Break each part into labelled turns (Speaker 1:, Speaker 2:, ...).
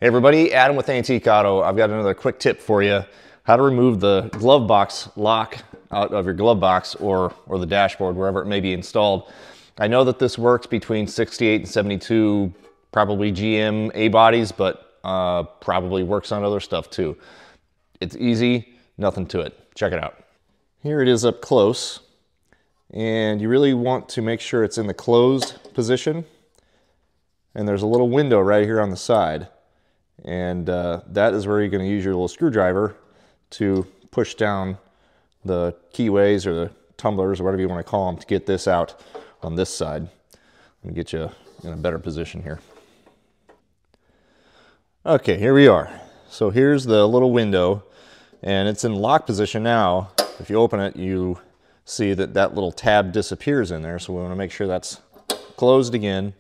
Speaker 1: Hey everybody, Adam with Antique Auto. I've got another quick tip for you. How to remove the glove box lock out of your glove box or the dashboard, wherever it may be installed. I know that this works between 68 and 72, probably GM A-bodies, but probably works on other stuff too. It's easy, nothing to it. Check it out. Here it is up close, and you really want to make sure it's in the closed position. And there's a little window right here on the side. And that is where you're going to use your little screwdriver to push down the keyways or the tumblers or whatever you want to call them to get this out on this side. Let me get you in a better position here. Okay, here we are. So here's the little window, and it's in lock position now. If you open it, you see that that little tab disappears in there. So we want to make sure that's closed again.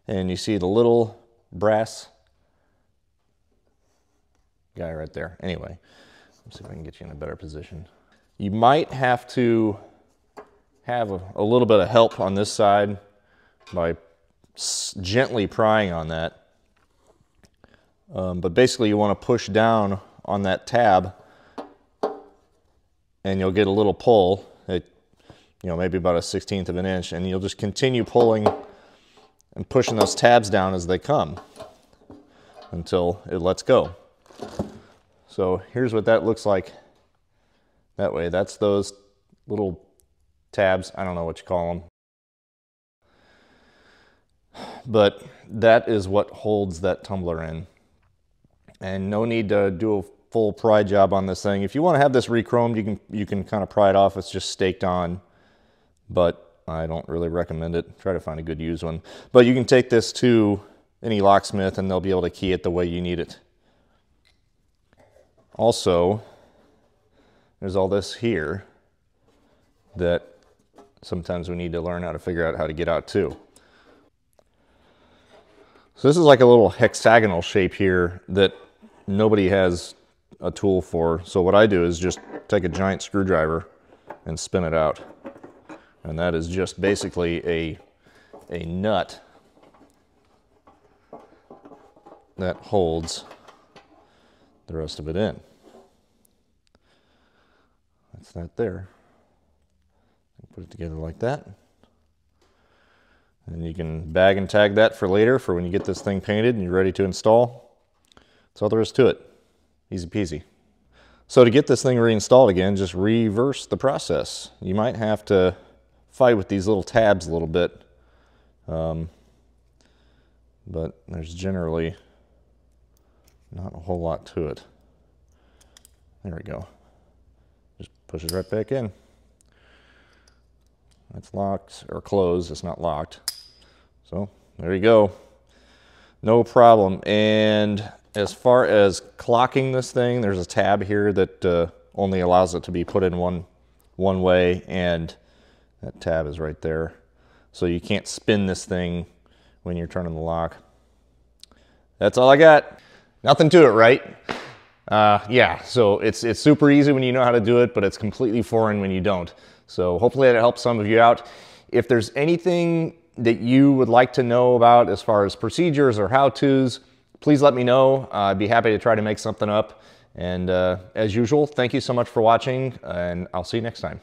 Speaker 1: And you see the little brass guy right there. Anyway, let's see if I can get you in a better position. You might have to have a little bit of help on this side by gently prying on that. But basically you want to push down on that tab and you'll get a little pull, maybe about a 1/16 of an inch, and you'll just continue pulling and pushing those tabs down as they come until it lets go. So here's what that looks like that way. That's those little tabs. I don't know what you call them. But that is what holds that tumbler in. And no need to do a full pry job on this thing. If you want to have this re-chromed, you can kind of pry it off. It's just staked on. But I don't really recommend it. Try to find a good used one. But you can take this to any locksmith and they'll be able to key it the way you need it. Also, there's all this here that sometimes we need to learn how to figure out how to get out too. So this is like a little hexagonal shape here that nobody has a tool for. So what I do is just take a giant screwdriver and spin it out. And that is just basically a nut that holds the rest of it in. That's that there. Put it together like that. And you can bag and tag that for later, for when you get this thing painted and you're ready to install. That's all there is to it. Easy peasy. So to get this thing reinstalled again, just reverse the process. You might have to fight with these little tabs a little bit. But there's generally not a whole lot to it. There we go. Just push it right back in. That's locked or closed. It's not locked. So there you go. No problem. And as far as clocking this thing, there's a tab here that only allows it to be put in one way, and that tab is right there. So you can't spin this thing when you're turning the lock. That's all I got. Nothing to it, right? Yeah, so it's super easy when you know how to do it, but it's completely foreign when you don't. So hopefully that helps some of you out. If there's anything that you would like to know about as far as procedures or how-tos, please let me know. I'd be happy to try to make something up. And as usual, thank you so much for watching, and I'll see you next time.